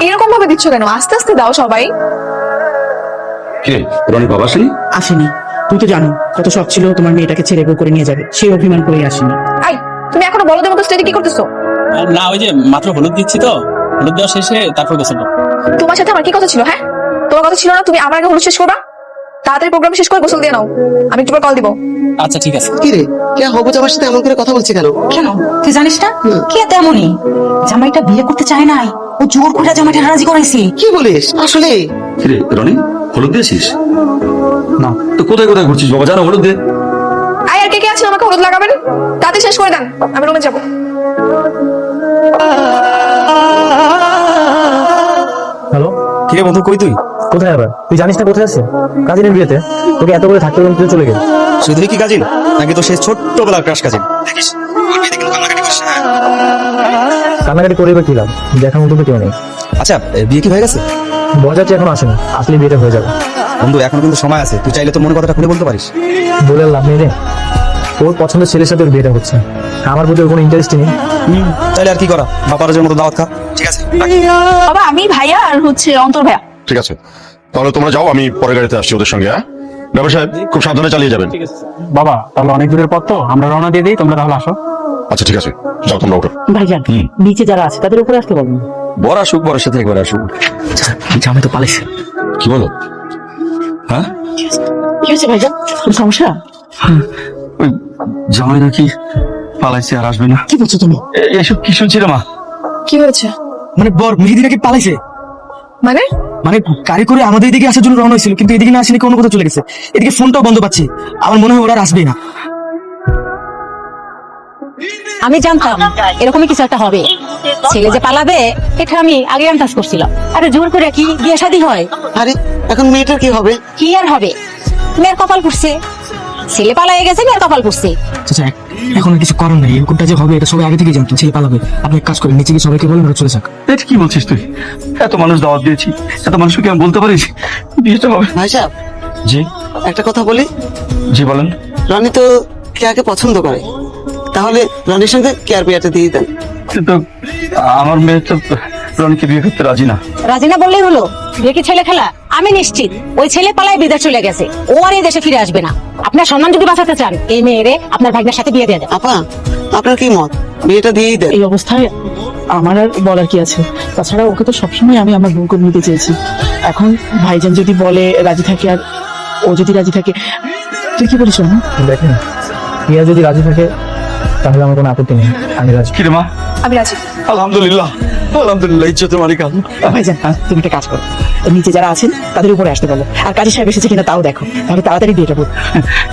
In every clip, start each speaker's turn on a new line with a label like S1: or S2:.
S1: এরকম ভাবে দিচ্ছ কেন? আস্তে আস্তে দাও সবাই।
S2: কে রনির বাবা আসেনি?
S3: আসেনি। তুই তো জানো কত শখ ছিল তোমার মেয়েটাকে ছেড়ে বউ করে নিয়ে যাবে, সেই অভিমান করেই আসেনি।
S1: আই, তুমি এখনো বলদের মতো স্টেজে কি করতেছো?
S4: না, ওই যে মাত্র হলুদ দিচ্ছি তো, হলুদ দেওয়া শেষে তারপর গোসল করবো।
S1: তোমার সাথে আমার কি কথা ছিল? হ্যাঁ, তোমার কথা ছিল না তুমি আমার আগে হলুদ শেষ করবা? তাড়াতাড়ি প্রোগ্রাম শেষ করে গোসল দিয়ে নাও, আমি একটু পর কল দিব।
S4: আচ্ছা ঠিক আছে।
S5: কি রে, কে হবু জামার সাথে এমন করে কথা বলছে কেন?
S6: কেন তুই জানিস না কে তেমনই? জামাইটা বিয়ে করতে চায় নাই, ও জোর করে জামাইটা রাজি করাইছে।
S5: কি বলিস আসলে?
S2: কিরে রনি, হলুদ দিয়েছিস? না তো কোথায় কোথায় ঘুরছিস বাবা, জানো হলুদ দে।
S1: আই, আর কে কে আছেন আমাকে হলুদ লাগাবেন? তাড়াতাড়ি শেষ করে দেন, আমি রুমে যাবো।
S7: হ্যালো,
S4: কিরে বন্ধু, কই তুই?
S7: কোথায় আবার? তুই জানিস না কোথায় আছে? কাজিনের বিয়েতে তোকে এত করে থাকতে বলে তুই চলে গেল।
S4: শুধুই কি কাজিন, নাকি তো সে ছোট্টবেলার ক্রাশ কাজিন?
S7: কান্নাকাটি করে বা কি লাভ, দেখার মতো তো কেউ নেই।
S4: আচ্ছা, বিয়ে কি হয়ে গেছে?
S7: বরযাত্রী এখন আসেনি, আসলে বিয়েটা হয়ে যাবে।
S4: বন্ধু এখনো কিন্তু সময় আছে, তুই চাইলে তোর মনের কথাটা খুলে বলতে পারিস।
S7: বলে আর লাভ নেই রে, ওর পছন্দের ছেলের সাথে ওর বিয়েটা হচ্ছে, আমার প্রতি ওর কোনো ইন্টারেস্টই নেই।
S4: তাইলে আর কি করা, বাপারাজের মতো দাওয়াত খা। ঠিক আছে,
S6: বাবা আমি ভাইয়া আর হচ্ছে অন্তর ভাইয়া।
S8: ঠিক আছে, তাহলে তোমরা যাও, আমি পরের গাড়িতে আসছি ওদের সঙ্গে। হ্যাঁ ব্যাপার সাহেব, খুব সাবধানে চালিয়ে যাবেন।
S4: বাবা তাহলে অনেক দূরের পথ তো, আমরা রওনা দিয়ে দিই, তোমরা তাহলে আসো।
S8: আচ্ছা ঠিক আছে, যাও তোমরা ওঠো।
S3: ভাইজান, নিচে যারা আছে তাদের উপরে আসতে বলুন।
S2: বর আসুক, বরের সাথে একবার আসুক।
S7: জামাই তো পালিয়েছে।
S2: কি বলো? হ্যাঁ,
S3: কি হয়েছে ভাইজান, কোনো সমস্যা?
S2: ওই জামাই নাকি পালাইছে আর আসবে না।
S3: কি বলছো তুমি?
S2: এসব কি শুনছি রে মা?
S1: কি হয়েছে?
S3: মানে বর মেহেদি নাকি পালাইছে?
S1: মানে
S3: মানে গাড়ি করে আমাদের এদিকে আসার জন্য রওনা হয়েছিল, কিন্তু এদিকে না আসলে কোনো কোথাও চলে গেছে। এদিকে ফোনটাও বন্ধ পাচ্ছি, আমার মনে হয় ওরা আর আসবেই না।
S6: আমি জানতাম এরকমই কিছু একটা হবে, ছেলে যে পালাবে এটা আমি আগে আন্দাজ করছিলাম। আরে জোর করে কি বিয়ে শাদী হয়?
S5: আরে এখন মেয়েটার কি হবে?
S6: কি আর হবে, মেয়ের কপাল পুড়ছে, ছেলে পালাই গেছে, মেয়ের কপাল পুড়ছে।
S3: আচ্ছা এখন আর কিছু করার নেই, এরকমটা যে হবে এটা সবাই আগে থেকে জানতো, ছেলে পালাবে। আপনি এক কাজ করেন, নিচে গিয়ে সবাইকে বলেন ওরা চলে যাক।
S2: এটা কি বলছিস তুই? এত মানুষ দাওয়াত দিয়েছি, এত মানুষকে আমি বলতে পারিস বিয়েটা হবে?
S5: ভাই সাহেব,
S2: জি
S5: একটা কথা বলি।
S2: জি বলেন।
S5: রনি তো কেয়াকে পছন্দ করে, তাহলে রনির সঙ্গে কেয়ার বিয়েটা দিয়ে দেন।
S2: কিন্তু আমার মেয়ে তো রনিকে বিয়ে করতে রাজি না।
S6: রাজি না বললেই হলো? বিয়ে কি ছেলে খেলা? আমি নিশ্চিত ওই ছেলে পালায় বিদেশ চলে গেছে, ও আর এই দেশে ফিরে আসবে না। আপনার সম্মান যদি বাঁচাতে চান, এই মেয়েরে আপনার ভাগ্নের সাথে বিয়ে দিয়ে দেন।
S5: আপা, আপনার কি মত? বিয়েটা দিয়েই দেন।
S3: এই অবস্থায় আমার আর বলার কি আছে? তাছাড়া ওকে তো সবসময় আমি আমার বউ করে নিতে চেয়েছি। এখন ভাইজান যদি বলে রাজি থাকে, আর ও যদি রাজি থাকে, তুই কি বলিস?
S7: দেখেন, পিয়া যদি রাজি থাকে তাহলে আমার কোনো আপত্তি নেই, আমি রাজি।
S2: কি রে মা?
S1: আমি রাজি।
S2: আলহামদুলিল্লাহ, আলহামদুলিল্লাহ, ইজ্জতের মালিক আল্লাহ।
S3: ভাইজান তুমি একটা কাজ করো, নিচে যারা আছেন তাদের উপরে আসতে বলো, আর কাজী সাহেব এসেছে কিনা তাও দেখো, তাহলে তাড়াতাড়ি বিয়েটা করো।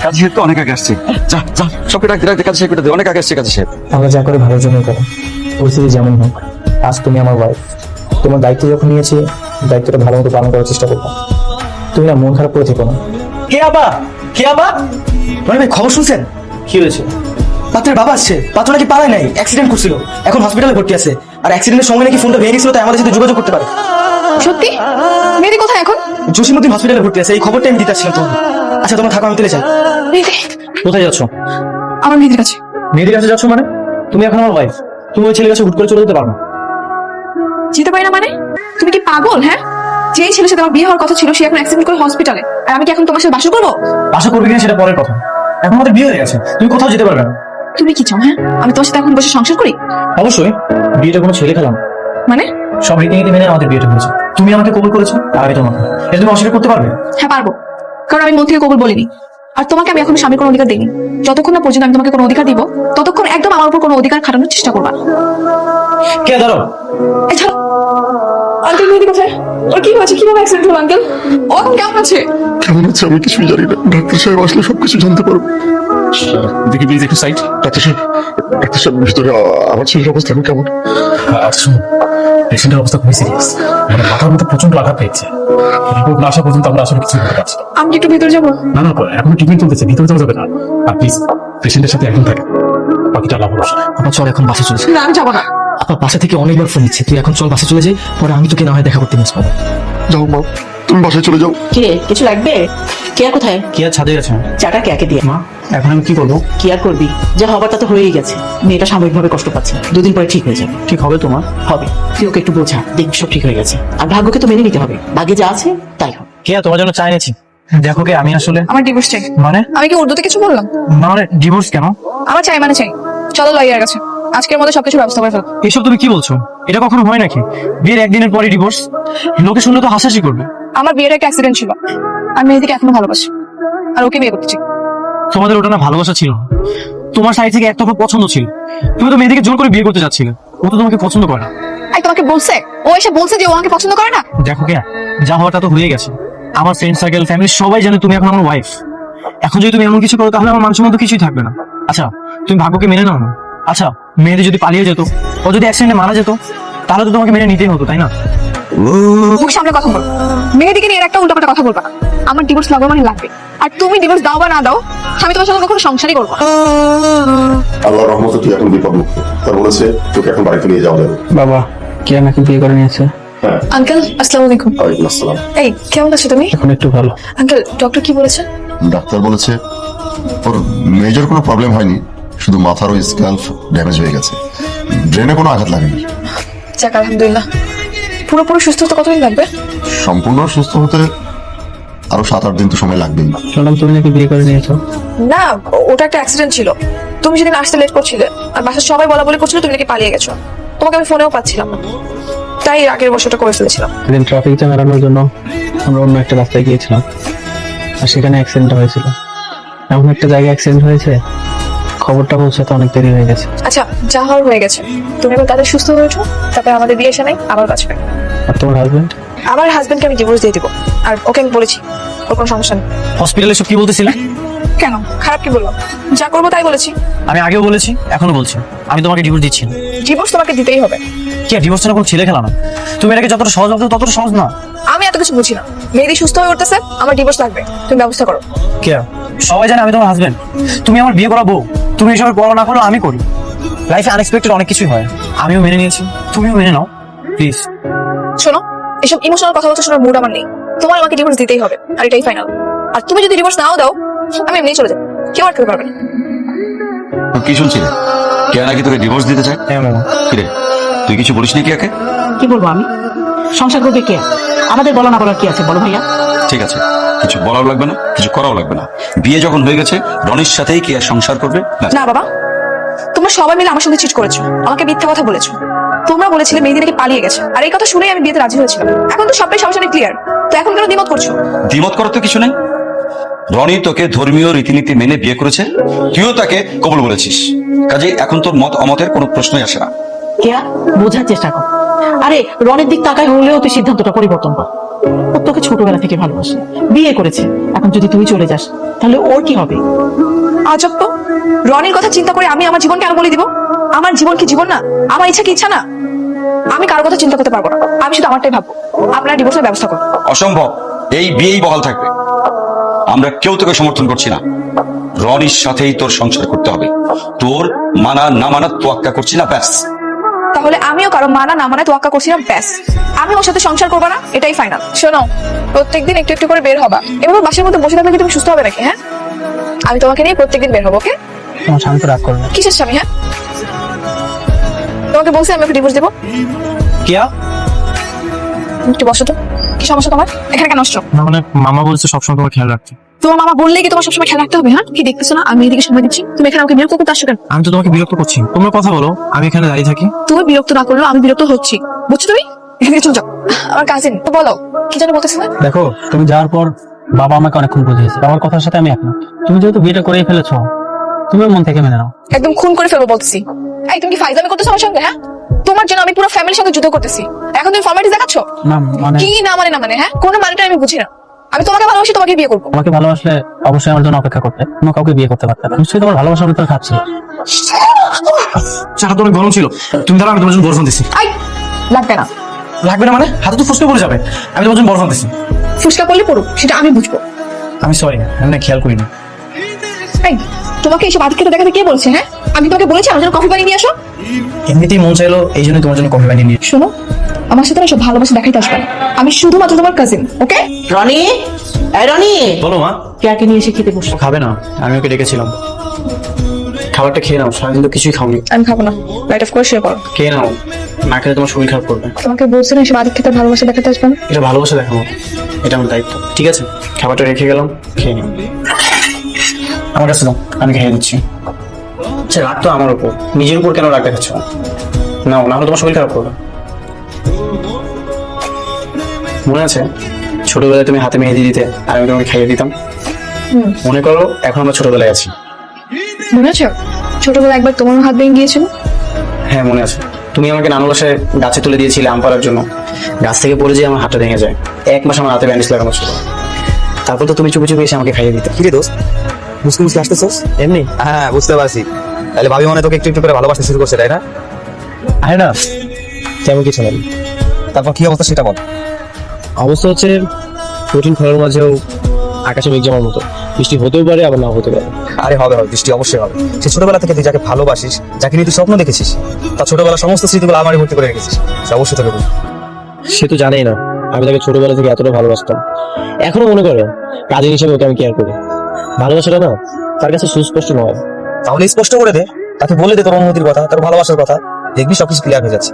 S2: কাজী সাহেব তো অনেক আগে আসছে। যা যা, সবকে ডাকতে ডাকতে কাজী সাহেব অনেক আগে আসছে। কাজী সাহেব,
S7: আমরা যা করে ভালোর জন্য করো, পরিস্থিতি যেমন হোক, আজ তুমি আমার ওয়াইফ, তোমার দায়িত্ব যখন নিয়েছি দায়িত্বটা ভালো মতো পালন করার চেষ্টা করবো। তুমি না মন খারাপ করে থেকো না।
S3: কে আবা? কে আবা? মানে ভাই খবর শুনছেন?
S7: কি হয়েছে?
S3: পাত্রের বাবা আসছে, পাত্র নাকি পালায় নাই, অ্যাক্সিডেন্ট করছিল, এখন হসপিটালে ভর্তি আছে। আর অ্যাক্সিডেন্টের সময় নাকি ফোনটা ভেঙে গেছিল, তাই আমাদের সাথে যোগাযোগ করতে পারে।
S1: সত্যি? মেয়েদি কোথায় এখন?
S3: জসিমউদ্দিন হসপিটালে ভর্তি আছে, এই খবরটা আমি দিতে আসছিলাম তোমাকে। আচ্ছা তোমরা থাকো, আমি তেলে যাই।
S1: মেয়েদি,
S7: কোথায় যাচ্ছ?
S1: আমার মেয়েদির কাছে।
S7: মেয়েদের কাছে যাচ্ছ মানে? তুমি এখন আমার ওয়াইফ, তুমি ওই ছেলের কাছে হুট করে চলে যেতে পারো না।
S1: যেতে পারি না মানে? তুমি কি পাগল? হ্যাঁ, যেই ছেলের সাথে আমার বিয়ে হওয়ার কথা ছিল সে এখন অ্যাক্সিডেন্ট করে হসপিটালে, আর আমি কি এখন তোমার সাথে বাসা করবো?
S7: আশা করবে কিনা সেটা পরের কথা, এখন আমাদের বিয়ে হয়ে গেছে, তুমি কোথাও যেতে পারবে না।
S1: তুমি কি চাও? হ্যাঁ, আমি তোমার সাথে এখন বসে সংসার করি?
S7: অবশ্যই, বিয়েটা কোনো ছেলে খেলাম,
S1: মানে?
S7: সব রীতিনীতি মেনে আমাদের বিয়েটা হয়েছে, তুমি আমাকে কবুল করেছো আর আমি তোমাকে, এটা তুমি অস্বীকার করতে পারবে?
S1: হ্যাঁ পারবো, কারণ আমি মন থেকে কবুল বলিনি, আর তোমাকে আমি এখন স্বামীর কোনো অধিকার দিইনি। যতক্ষণ না পর্যন্ত আমি তোমাকে কোনো অধিকার দিব, ততক্ষণ একদম আমার উপর কোনো অধিকার খাটানোর চেষ্টা করবা।
S7: কে ধরো?
S1: এছাড়া আঙ্কেল, মেয়েদি কোথায়? ওর কি হয়েছে? কিভাবে অ্যাক্সিডেন্ট হলো আঙ্কেল? ও এখন কেমন আছে?
S8: কেমন আছে আমি কিছুই জানি না, ডাক্তার সাহেব আসলে সবকিছু জানতে পারবো।
S2: দেখি প্লিজ একটু সাইড।
S8: ডাক্তার সাহেব, ডাক্তার সাহেব ভিতরে আমার ছেলের অবস্থা এখন কেমন?
S7: আচ্ছা, পেশেন্টের অবস্থা খুবই সিরিয়াস, মানে মাথার মধ্যে প্রচন্ড আঘাত পেয়েছে, রিপোর্ট না আসা পর্যন্ত আমরা আসলে কিছু করতে পারছি না।
S1: আমি কি একটু ভিতরে যাবো?
S7: না না, এখন ট্রিটমেন্ট চলতেছে, ভিতরে যাওয়া যাবে না। আর প্লিজ পেশেন্টের সাথে একদম থাকে, বাকিটা আল্লাহ ভরসা।
S3: আপা চল এখন বাসে চলে যাই।
S1: না, আমি যাবো না।
S3: আপা বাসা থেকে অনেকবার ফোন নিচ্ছে, তুই এখন চল বাসে চলে যাই, পরে আমি তোকে না হয় দেখা করতে মিস পাবো।
S8: যাও মা, তুমি বাসায় চলে যাও।
S3: কে কিছু লাগবে? কেয়া কোথায়?
S7: কি আর ছাদে গেছে?
S3: চাটা কেয়াকে দিয়ে।
S7: মা এখন আমি কি করবো?
S3: কি আর করবি, যা হবার তা তো হয়েই গেছে। মেয়েটা সাময়িকভাবে কষ্ট পাচ্ছে, 2 দিন পরে ঠিক হয়ে যাবে।
S7: ঠিক হবে তোমার?
S3: হবে, তুই ওকে একটু বোঝা, দেখবি সব ঠিক হয়ে গেছে। আর ভাগ্যকে তো মেনে নিতে হবে, ভাগ্যে যা আছে তাই হবে।
S7: কে তোমার জন্য চা এনেছি। দেখো কে, আমি আসলে
S1: আমার ডিভোর্স চাই।
S7: মানে
S1: আমি কি উর্দুতে কিছু বললাম?
S7: মানে ডিভোর্স কেন?
S1: আমার চাই মানে চাই। চলো লয়ার কাছে, আজকের মধ্যে সবকিছু ব্যবস্থা করে ফেলো।
S7: এসব তুমি কি বলছো? এটা কখনো হয় নাকি? বিয়ের একদিনের পরে ডিভোর্স? লোকে শুনলে তো হাসাহাসি করবে।
S1: আমার বিয়ের একটা অ্যাক্সিডেন্ট ছিল, আমি মেয়েদিকে এখনো ভালোবাসি, আর ওকে বিয়ে করতে চাই।
S7: তোমাদের ওটা না ভালোবাসা ছিল, তোমার সাইড থেকে একতরফা পছন্দ ছিল। তুমি তো মেয়েদিকে জোর করে বিয়ে করতে যাচ্ছিলে, ও তো তোমাকে পছন্দ করে না।
S1: এই তোমাকে বলছে, ও এসে বলছে যে ও আমাকে পছন্দ করে না?
S7: দেখো কে, যা হওয়াটা তো হয়ে গেছে। আমার ফ্রেন্ড সার্কেল, ফ্যামিলি সবাই জানে তুমি এখন আমার ওয়াইফ। এখন যদি তুমি এমন কিছু করো তাহলে আমার মানুষের মধ্যে কিছুই থাকবে না। আচ্ছা তুমি ভাগ্যকে মেনে নাও না। আচ্ছা মেয়েদের যদি পালিয়ে যেত, ও যদি অ্যাক্সিডেন্টে মারা যেত, তাহলে তো তোমাকে মেনে নিতেই হতো, তাই না?
S1: মুখ সামনে কথা বল, মেয়েদিকে নিয়ে এর একটা উল্টাপাল্টা কথা বলবা না। আমার ডিভোর্স লাগবে মানে লাগবে, আর তুমি ডিভোর্স দাও বা না দাও, আমি তোমার সঙ্গে কখনো সংসারই করবো না।
S8: আল্লাহর রহমতে তুই এখন বিপদমুক্ত। তা বলেছে তোকে এখন বাড়িতে নিয়ে যাওয়া যাবে।
S7: বাবা কে নাকি বিয়ে করে নিয়েছে।
S8: হ্যাঁ,
S1: আঙ্কেল আসসালামু আলাইকুম।
S8: ওয়ালাইকুম আসসালাম।
S1: এই কেমন আছো তুমি?
S7: এখন একটু ভালো।
S1: আঙ্কেল ডক্টর কি বলেছে?
S8: ডাক্তার বলেছে ওর মেজর কোনো প্রবলেম হয়নি, শুধু মাথার ওই স্ক্যাল্প ড্যামেজ হয়ে গেছে, ব্রেনে কোনো আঘাত লাগেনি।
S1: যাক আলহামদুলিল্লাহ। পুরোপুরি সুস্থ হতে কতদিন লাগবে?
S8: সম্পূর্ণ সুস্থ হতে আরো 7-8 দিন তো সময় লাগবেই।
S7: শুনলাম তুমি নাকি বিয়ে করে নিয়েছো।
S1: না, ওটা একটা অ্যাক্সিডেন্ট ছিল। তুমি সেদিন আসতে লেট করছিলে, আর বাসার সবাই বলা বলি করছিল তুমি নাকি পালিয়ে গেছো। তোমাকে আমি ফোনেও পাচ্ছিলাম না, তাই আগের বছরটা করে ফেলেছিলাম।
S7: সেদিন ট্রাফিক জ্যাম এড়ানোর জন্য আমরা অন্য একটা রাস্তায় গিয়েছিলাম, আর সেখানে অ্যাক্সিডেন্ট হয়েছিল। এমন একটা জায়গায় অ্যাক্সিডেন্ট হয়েছে, খবরটা পৌঁছাতে অনেক দেরি হয়ে গেছে।
S1: আচ্ছা যা হওয়ার হয়ে গেছে, তুমি এবার তাদের সুস্থ হয়ে ওঠো, তারপরে আমাদের বিয়ে এসে নাই আবার বাঁচবে।
S7: আর তোমার হাজবেন্ড?
S1: আমার হাজবেন্ডকে আমি ডিভোর্স দিয়ে দিব, আর ওকে আমি বলেছি ওর কোনো সমস্যা নেই।
S7: হসপিটালে সব কি বলতেছিলে?
S1: কেন খারাপ কি বললাম? যা করবো তাই বলেছি।
S7: আমি আগেও বলেছি, এখনো বলছি, আমি তোমাকে ডিভোর্স দিচ্ছি না।
S1: ডিভোর্স তোমাকে দিতেই হবে।
S7: কি ডিভোর্স না কোনো ছেলে খেলা না। তুমি এটাকে যতটা সহজ ভাবছো ততটা সহজ না।
S1: আমি এত কিছু বুঝি না, মেয়েদি সুস্থ হয়ে উঠতেছে, আমার ডিভোর্স লাগবে, তুমি ব্যবস্থা করো।
S7: কে? সবাই জানে আমি তোমার হাজবেন্ড, তুমি আমার বিয়ে করাবো। তুমি এসবের পড়া না করো, আমি করি। লাইফে আনএক্সপেক্টেড অনেক কিছুই হয়, আমিও মেনে নিয়েছি, তুমিও মেনে নাও প্লিজ।
S1: শোনো, এসব ইমোশনাল কথাবার্তা শোনার মুড আমার নেই। তোমার আমাকে ডিভোর্স দিতেই হবে, আর এটাই ফাইনাল। আর তুমি যদি ডিভোর্স নাও দাও, আমি এমনি চলে যাবো, কেউ আটকে পারবে না।
S2: কি শুনছিস? কে নাকি তোকে ডিভোর্স দিতে চায়?
S7: হ্যাঁ মামা।
S2: কিরে তুই কিছু বলিস নি কেয়াকে?
S3: কি বলবো আমি? সংসার করবে কে? আমাদের বলা না বলার কি আছে বলো ভাইয়া?
S2: ঠিক আছে, কিছু বলাও লাগবে না, কিছু করাও লাগবে না। বিয়ে যখন হয়ে গেছে, রনির সাথেই কেয়া সংসার করবে। ব্যাস।
S1: না বাবা, তোমরা সবাই মিলে আমার সঙ্গে চিট করেছো, আমাকে মিথ্যা কথা বলেছো। তোমরা বলেছিলে মেয়েদি নাকি পালিয়ে গেছে, আর এই কথা শুনেই আমি বিয়েতে রাজি হয়েছিলাম। এখন তো সবটাই সবার সামনে ক্লিয়ার, তো এখন কেন দ্বিমত করছো?
S2: দ্বিমত করার তো কিছু নেই। রনি তোকে ধর্মীয় রীতিনীতি মেনে বিয়ে করেছে, তুইও তাকে কবুল বলেছিস। কাজেই এখন তোর মত অমতের কোনো প্রশ্নই আসে না।
S3: কেয়া বোঝার চেষ্টা কর। আরে রনের দিক তাকায় হলেও তুই সিদ্ধান্তটা পরিবর্তন কর। ও তোকে ছোটবেলা থেকে ভালোবাসে, বিয়ে করেছে। এখন যদি তুই চলে যাস তাহলে ওর কি হবে?
S1: আজব তো, রনির কথা চিন্তা করে আমি আমার জীবন কেন বলে দিব? আমার জীবন কি জীবন না? আমার ইচ্ছা কি ইচ্ছা না? আমি কারোর কথা চিন্তা করতে পারবো না, আমি শুধু আমারটাই ভাববো। আপনার ডিভোর্সের ব্যবস্থা করুন।
S2: অসম্ভব, এই বিয়েই বহাল থাকবে। আমরা কেউ তোকে সমর্থন করছি না। রনির সাথেই তোর সংসার করতে হবে। তোর মানা না মানা তোয়াক্কা করছি না, ব্যাস।
S1: তাহলে আমিও কারো মানা না মানে তোয়াক্কা করছি না, ব্যাস। আমি ওর সাথে সংসার করবো না, এটাই ফাইনাল। শোনো, প্রত্যেকদিন একটু একটু করে বের হবা। এভাবে বাসার মধ্যে বসে থাকলে কি তুমি সুস্থ হবে নাকি? হ্যাঁ, আমি তোমাকে নিয়ে প্রত্যেকদিন বের হবো, ওকে?
S7: তোমার স্বামী তো রাগ করবে।
S1: কিসের স্বামী? হ্যাঁ, তোমাকে বলছি আমি ওকে ডিভোর্স দেবো।
S7: কেয়া
S1: একটু বসো তো, কি সমস্যা তোমার? এখানে কেন আসছো?
S7: না মানে মামা বলছে সবসময় তোমার খেয়াল রাখতে।
S1: তোমার মামা বললেই কি তোমার সবসময় খেয়াল রাখতে হবে? হ্যাঁ, কি দেখতেছো না আমি এদিকে সময় দিচ্ছি, তুমি এখানে আমাকে বিরক্ত করতে আসছো কেন?
S7: আমি তো তোমাকে বিরক্ত করছি, তোমরা কথা বলো, আমি এখানে দাঁড়িয়ে থাকি।
S1: তুমি বিরক্ত না করলেও আমি বিরক্ত হচ্ছি, বুঝছো? তুমি এখান থেকে চলে যাও। আমার কাজিন, বলো কি জানি বলতেছিলে?
S7: দেখো তুমি যাওয়ার পর বাবা আমাকে অনেকক্ষণ বুঝিয়েছে, বাবার কথার সাথে আমি একমত। তুমি যেহেতু বিয়েটা করেই ফেলেছো, তুমিও মন থেকে মেনে নাও।
S1: একদম খুন করে ফেলবো বলতেছি। এই তুমি কি ফাইজলামি করতেছো আমার সঙ্গে? হ্যাঁ, তোমার জন্য আমি পুরো ফ্যামিলির সঙ্গে যুদ্ধ করতেছি, এখন তুমি ফর্মালিটি দেখাচ্ছ?
S7: না মানে
S1: কি না মানে? না মানে হ্যাঁ, কোনো মানেটা আমি বুঝি না। আমি তোমাকে ভালোবাসি, তোমাকে বিয়ে করবো।
S7: আমাকে ভালোবাসলে অবশ্যই আমার জন্য অপেক্ষা করতে, অন্য কাউকে বিয়ে করতে পারতে না। নিশ্চয়ই তোমার ভালোবাসার ভিতরে খাচ্ছিল। চাটা তো অনেক গরম ছিল, তুমি ধরো আমি তোমার জন্য বরফ দিছি।
S1: আই লাগবে না।
S7: লাগবে না মানে? হাতে তো ফুসকে পড়ে যাবে, আমি তোমার জন্য বরফ দিছি।
S1: ফুসকা পড়লে পড়ুক, সেটা আমি বুঝবো।
S7: আমি সরি, আমি না খেয়াল করিনি।
S1: এই তোমাকে এইসব আদিক্ষেতা দেখাতে কে বলছে? হ্যাঁ, আমি তোমাকে বলেছি আমার জন্য কফি বানিয়ে নিয়ে আসো।
S7: এমনিতেই মন চাইলো, এই জন্য তোমার জন্য কফি বানিয়ে নিয়ে।
S1: শোনো, আমার সাথে না সব ভালোবাসা দেখাইতে আসবে না। আমি শুধুমাত্র তোমার কাজিন, ওকে?
S6: রনি, এই রনি,
S7: বলো মা।
S6: কেয়াকে নিয়ে এসে খেতে বসো।
S7: ও খাবে না, আমি ওকে ডেকেছিলাম। খাবারটা খেয়ে নাও, সারাদিন তো কিছুই খাওনি।
S1: আমি খাবো না, লাইট অফ করে শুয়ে পড়ো।
S7: খেয়ে নাও, না খেলে তোমার শরীর খারাপ করবে।
S1: তোমাকে বলছি না এসব আদিক খেতে ভালোবাসা দেখাতে আসবে না।
S7: এটা ভালোবাসা দেখাবো, এটা আমার দায়িত্ব। ঠিক আছে, খাবারটা রেখে গেলাম, খেয়ে নিও। আমার কাছে দাও, আমি খেয়ে দিচ্ছি। আচ্ছা, রাগ তো আমার উপর, নিজের উপর কেন রাগ দেখাচ্ছ? নাও, না হলে তোমার শরীর খারাপ করবে। মনে আছে ছোটবেলায় তুমি হাতে মেহেদি দিতে আর আমি তোমাকে খাইয়ে দিতাম? মনে করো এখন আমরা ছোটবেলায় আছি।
S1: মনে আছে ছোটবেলা একবার তোমার হাত ভেঙে গিয়েছিল?
S7: হ্যাঁ মনে আছে, তুমি আমাকে নানু বাসায় গাছে তুলে দিয়েছিলে আম পাড়ার জন্য। গাছ থেকে পড়ে যেয়ে আমার হাতটা ভেঙে যায়। 1 মাস আমার হাতে ব্যান্ডেজ লাগানো ছিল। তারপর তো তুমি চুপি চুপি এসে আমাকে খাইয়ে দিতে।
S9: কি রে দোস্ত, মুসকে মুসকে আসতেছস?
S7: এমনি?
S9: হ্যাঁ বুঝতে পারছি। তাহলে ভাবি মনে তোকে একটু একটু করে ভালোবাসতে শুরু করছে, তাই না?
S7: আরে না, তেমন কিছু নেই।
S9: তারপর কি অবস্থা সেটা বল।
S7: অবস্থা হচ্ছে কঠিন খরার মাঝেও আকাশে মেঘ জমার মতো, বৃষ্টি হতেও পারে আবার নাও হতে পারে।
S9: আরে হবে হবে, বৃষ্টি অবশ্যই হবে। সে ছোটবেলা থেকে তুই যাকে ভালোবাসিস, যাকে নিয়ে তুই স্বপ্ন দেখেছিস, তার ছোটবেলা সমস্ত স্মৃতিগুলো আমারই ভর্তি করে রেখেছিস, সে অবশ্যই তোকে বলবো।
S7: সে তো জানেই না আমি তাকে ছোটবেলা থেকে এতটা ভালোবাসতাম। এখনো মনে করে কাজের হিসেবে ওকে আমি কেয়ার করি। ভালোবাসাটা না তার কাছে সুস্পষ্ট নয়।
S9: তাহলে স্পষ্ট করে দে, তাকে বলে দে তোর অনুমতির কথা, তোর ভালোবাসার কথা, দেখবি সবকিছু ক্লিয়ার হয়ে যাচ্ছে।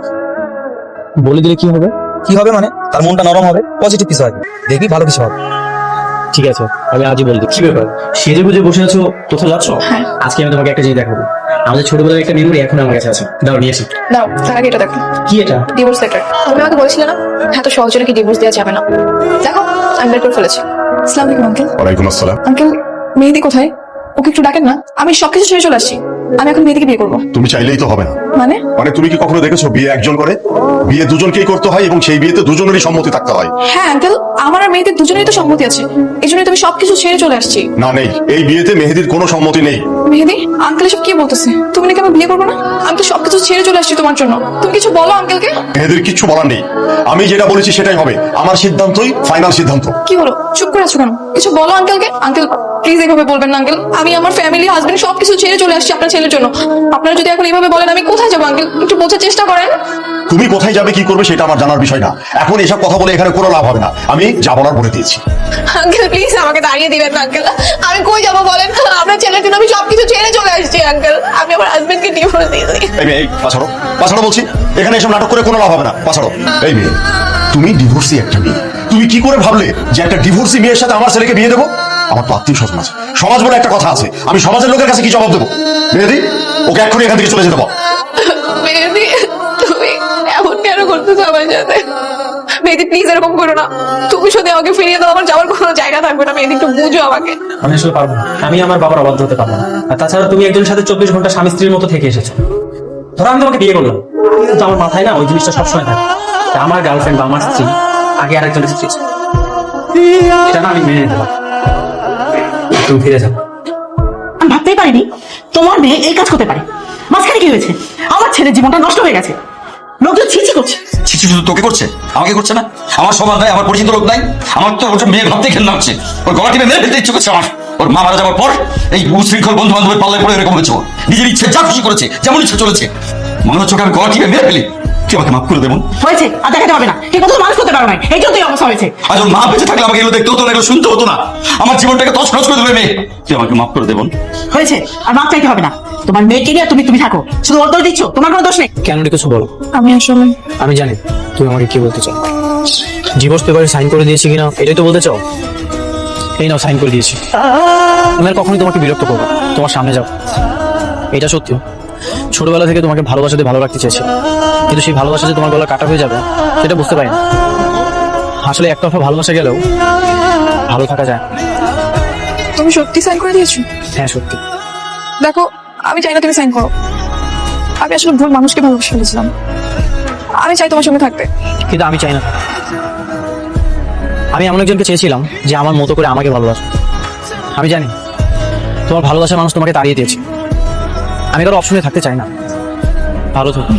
S7: বলে দিলে কি হবে?
S9: কি হবে মানে, তার মনটা নরম হবে, পজিটিভ কিছু হবে, দেখবি ভালো কিছু হবে।
S7: ঠিক আছে, আমি আজই বলে দিই। কি ব্যাপার, সেজে বুঝে বসে আছো, কোথাও যাচ্ছ? আজকে আমি তোমাকে একটা জিনিস দেখাবো। আমাদের ছোটবেলার একটা মেমোরি এখন আমার কাছে আছে, দাও নিয়ে এসো।
S1: দাও, তার আগে এটা দেখো।
S7: কি এটা?
S1: Divorce letter. তুমি আমাকে বলেছিলে না এত সহজে নাকি ডিভোর্স দেওয়া যাবে না। দেখো আমি বের করে ফেলেছি। আসসালামু আলাইকুম আঙ্কেল।
S8: ওয়ালাইকুম আসসালাম।
S1: আঙ্কেল, মেহেদি কোথায়? ওকে একটু ডাকেন না। আমি সবকিছু ছেড়ে চলে আসছি। আমি এখন মেহেদিকে বিয়ে করবো।
S8: তুমি চাইলেই তো হবে না।
S1: মানে?
S8: মানে তুমি কি কখনো দেখেছো বিয়ে একজন করে? বিয়ে দুজনকেই করতে হয় এবং সেই বিয়েতে দুজনেরই সম্মতি থাকতে হয়।
S1: হ্যাঁ আঙ্কেল, আমার আর মেহেদির দুজনেরই তো সম্মতি আছে, এই জন্যই তো আমি সবকিছু ছেড়ে চলে আসছি।
S8: না নেই, এই বিয়েতে মেহেদির কোনো সম্মতি নেই।
S1: মেহেদি, আঙ্কেল এসব কি বলতেছে? তুমি নাকি আমি বিয়ে করবো না? আমি তো সবকিছু ছেড়ে চলে আসছি তোমার জন্য। তুমি কিছু বলো আঙ্কেলকে।
S8: মেহেদির কিচ্ছু বলার নেই, আমি যেটা বলেছি সেটাই হবে। আমার সিদ্ধান্তই ফাইনাল সিদ্ধান্ত।
S1: কি হলো, চুপ করে আছো কেন? কিছু বলো আঙ্কেলকে। আঙ্কেল প্লিজ এইভাবে বলবেন না আঙ্কেল। আমি আমার ফ্যামিলি, হাজবেন্ড সবকিছু ছেড়ে চলে আসছি আপনার ছেলের জন্য। আপনারা যদি এখন এইভাবে বলেন আমি কোথায় যাবো আঙ্কেল? একটু বোঝার চেষ্টা করেন।
S8: তুমি কোথায় যাবে কি করবে সেটা আমার জানার বিষয় না। এখন এসব কথা বলে এখানে কোনো লাভ হবে না। আমি যা বলার বলে দিয়েছি।
S1: আঙ্কেল প্লিজ আমাকে দাঁড়িয়ে দিবেন না আঙ্কেল। আমি কই যাবো বলেন? আপনার ছেলের জন্য আমি সবকিছু ছেড়ে চলে আসছি আঙ্কেল। আমি আমার হাজবেন্ডকে ডিভোর্স দিয়েছি।
S8: এই মেয়ে, পাছাড়ো পাছাড়ো বলছি। এখানে এসব নাটক করে কোনো লাভ হবে না, পাছাড়ো। এই মেয়ে, তুমি ডিভোর্সি একটা মেয়ে, তুমি কি করে ভাবলে যে একটা ডিভোর্সি মেয়ের সাথে আমার ছেলেকে বিয়ে দেবো? আমার তো আত্মীয় স্বজন আছে, সমাজ বলে একটা কথা আছে। আমি সমাজের লোকের কাছে কি জবাব দেবো? মেহেদি, ওকে এক্ষুনি এখান থেকে চলে যেতে বল।
S1: মেহেদি, তুমি এমন কেন করতেছো আমার সাথে? মেহেদি প্লিজ এরকম করো না। তুমি শুধু আমাকে ফিরিয়ে দাও, আমার যাওয়ার কোনো জায়গা থাকবে না। মেহেদি একটু বুঝো আমাকে।
S7: আমি আসলে পারবো না, আমি আমার বাবার অবাধ্য হতে পারবো না। আর তাছাড়া তুমি একজনের সাথে 24 ঘন্টা স্বামী স্ত্রীর মতো থেকে এসেছো। ধরো আমি তোমাকে বিয়ে করলাম, কিন্তু আমার মাথায় না ওই জিনিসটা সবসময় থাকে যে আমার গার্লফ্রেন্ড বা আমার স্ত্রী আগে আরেকজনের স্ত্রী ছিল। এটা না আমি মেনে নিতে পারবো। তুমি ফিরে যাও।
S3: আমি ভাবতেই পারিনি তোমার মেয়ে এই কাজ করতে পারে। মাঝখানে কি হয়েছে? আমার ছেলের জীবনটা নষ্ট হয়ে গেছে, লোকজন ছিছি করছে।
S2: ছিছি শুধু তোকে করছে, আমাকে করছে না? আমার সমাজ নাই, আমার পরিচিত লোক নাই? আমার তো ওটা মেয়ে ভাবতে ঘেন্না হচ্ছে। ওর গলা টিপে মেরে ফেলতে ইচ্ছে করছে আমার। ওর মা মারা যাওয়ার পর এই উশৃঙ্খল বন্ধু বান্ধবের পাল্লায় পড়ে এরকম হয়েছে। নিজের ইচ্ছে যা খুশি করেছে, যেমন ইচ্ছে চলেছে। মনে হচ্ছে ওকে আমি গলা টিপে মেরে ফেলি। তুই আমাকে মাফ করে দেবো?
S3: হয়েছে, আর দেখাতে হবে না। ঠিক মতো মানুষ করতে পারো না, এই জন্যই অবস্থা হয়েছে।
S2: আজ ওর মা বেঁচে থাকলে আমাকে এগুলো দেখতে হতো না, এগুলো শুনতে হতো না। আমার জীবনটাকে তছনছ করে দেবে মেয়ে। তুই আমাকে মাফ করে দেবো?
S3: হয়েছে, আর মাপ চাইতে হবে না। তোমার মেয়েকে নিয়ে তুমি থাকো, শুধু ওর দোষ দিচ্ছ, তোমার কোনো দোষ নেই।
S7: কেন কিছু বলো।
S1: আমি আসলে
S7: আমি জানি তুমি আমাকে কি বলতে চাও। ডিভোর্স পেপারে সাইন করে দিয়েছি কিনা এটাই তো বলতে চাও। এই নাও, সাইন করে দিয়েছি। আমি আর কখনোই তোমাকে বিরক্ত করবো, তোমার সামনে যাও। এটা সত্যি, ছোটবেলা থেকে তোমাকে ভালোবাসাতে ভালো রাখতে চেয়েছি, কিন্তু সেই ভালোবাসা যে তোমার গলা কাটা হয়ে যাবে সেটা বুঝতে পারি না। আসলে একতরফা ভালোবাসা গেলেও ভালো থাকা যায়।
S1: তুমি সত্যি সাইন করে দিয়েছো?
S7: হ্যাঁ সত্যি।
S1: দেখো, আমি চাই না তুমি সাইন করো। আমি আসলে ভুল মানুষকে ভালোবেসে ফেলেছিলাম। আমি চাই তোমার সঙ্গে থাকতে।
S7: কিন্তু আমি চাই না। আমি এমন একজনকে চেয়েছিলাম যে আমার মতো করে আমাকে ভালোবাসে। আমি জানি তোমার ভালোবাসার মানুষ তোমাকে তাড়িয়ে দিয়েছে। আমি কারো অপশনে থাকতে চাই না। ভালো থাকো।